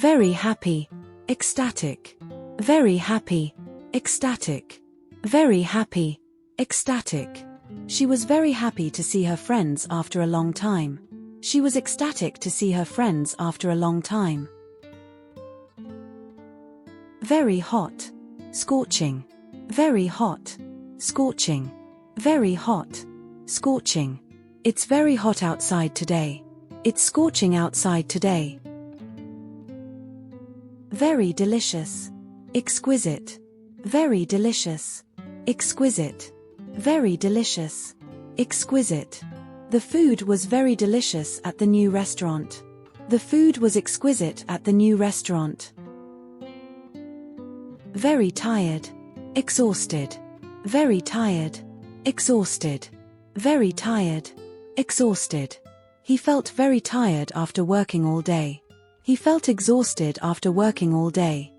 very happy, ecstatic, very happy, ecstatic, very happy, ecstatic. She was very happy to see her friends after a long time. She was ecstatic to see her friends after a long time. Very hot, scorching, very hot, scorching, very hot, scorching. It's very hot outside today. It's scorching outside today. Very delicious, exquisite, very delicious, exquisite, very delicious, exquisite. The food was very delicious at the new restaurant. The food was exquisite at the new restaurant. Very tired, exhausted, very tired, exhausted, very tired, exhausted. He felt very tired after working all day. He felt exhausted after working all day.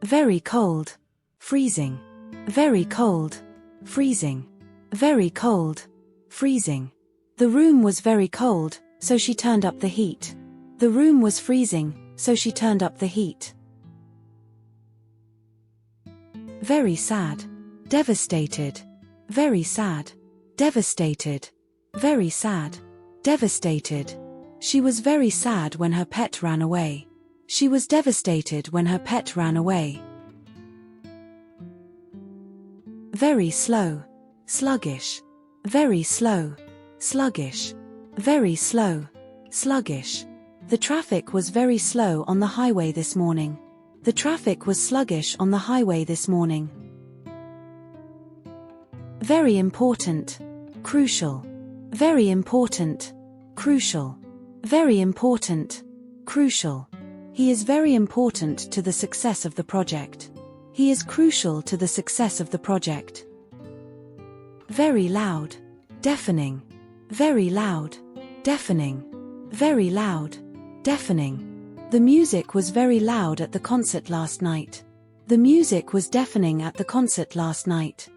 Very cold, freezing, very cold, freezing, very cold, freezing. The room was very cold, so she turned up the heat. The room was freezing, so she turned up the heat. Very sad, devastated, very sad, devastated, very sad, devastated. She was very sad when her pet ran away. She was devastated when her pet ran away. Very slow, sluggish, very slow, sluggish, very slow, sluggish. The traffic was very slow on the highway this morning. The traffic was sluggish on the highway this morning. Very important, crucial, very important, crucial, very important, crucial. He is very important to the success of the project. He is crucial to the success of the project. Very loud, deafening, very loud, deafening, very loud, deafening. The music was very loud at the concert last night. The music was deafening at the concert last night.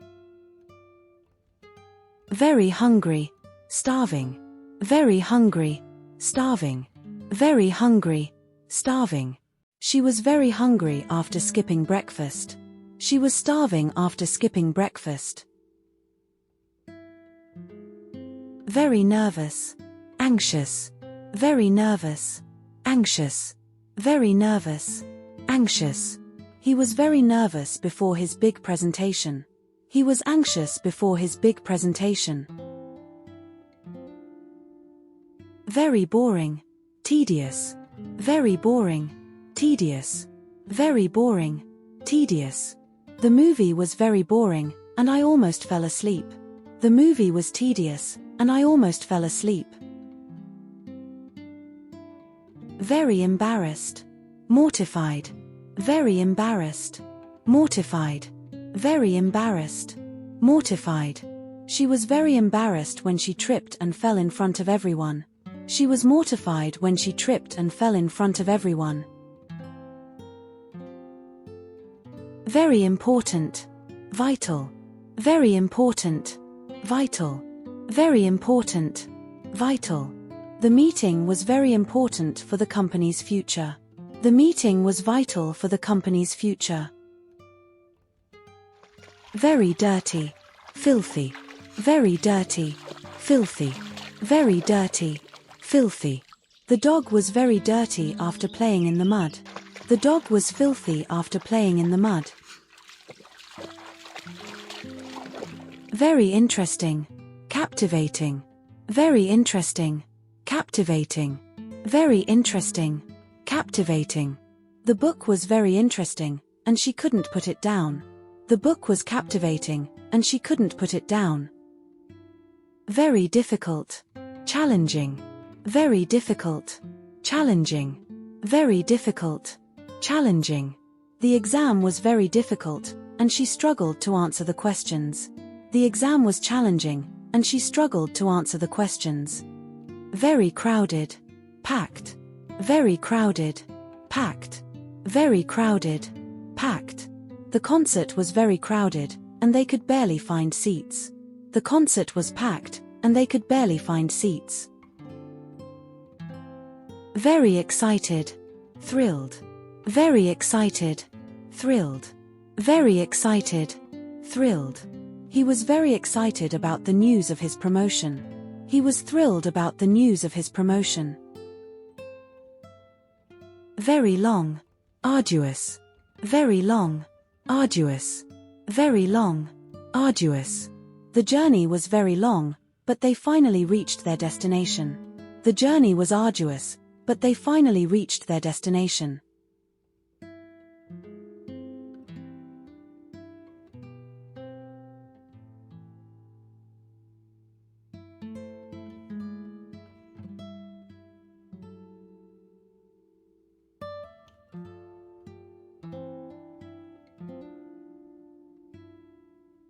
Very hungry, starving, very hungry, starving, very hungry, starving. She was very hungry after skipping breakfast. She was starving after skipping breakfast. Very nervous, anxious, very nervous, anxious, very nervous, anxious. He was very nervous before his big presentation. He was anxious before his big presentation. Very boring, tedious, very boring, tedious, very boring, tedious. The movie was very boring, and I almost fell asleep. The movie was tedious, and I almost fell asleep. Very embarrassed, mortified, very embarrassed, mortified, very embarrassed, mortified. She was very embarrassed when she tripped and fell in front of everyone. She was mortified when she tripped and fell in front of everyone. Very important, vital, very important, vital, very important, vital. The meeting was very important for the company's future. The meeting was vital for the company's future. Very dirty, filthy, very dirty, filthy, very dirty, filthy. The dog was very dirty after playing in the mud. The dog was filthy after playing in the mud. Very interesting, captivating, very interesting, captivating, very interesting, captivating. The book was very interesting, and she couldn't put it down. The book was captivating, and she couldn't put it down. Very difficult, challenging, very difficult, challenging, very difficult, challenging. The exam was very difficult, and she struggled to answer the questions. The exam was challenging, and she struggled to answer the questions. Very crowded, packed, very crowded, packed, very crowded, packed. The concert was very crowded, and they could barely find seats. The concert was packed, and they could barely find seats. Very excited. Thrilled. Very excited. Thrilled. Very excited. Thrilled. He was very excited about the news of his promotion. He was thrilled about the news of his promotion. Very long. Arduous. Very long. Arduous. Very long. Arduous. The journey was very long, but they finally reached their destination. The journey was arduous, but they finally reached their destination.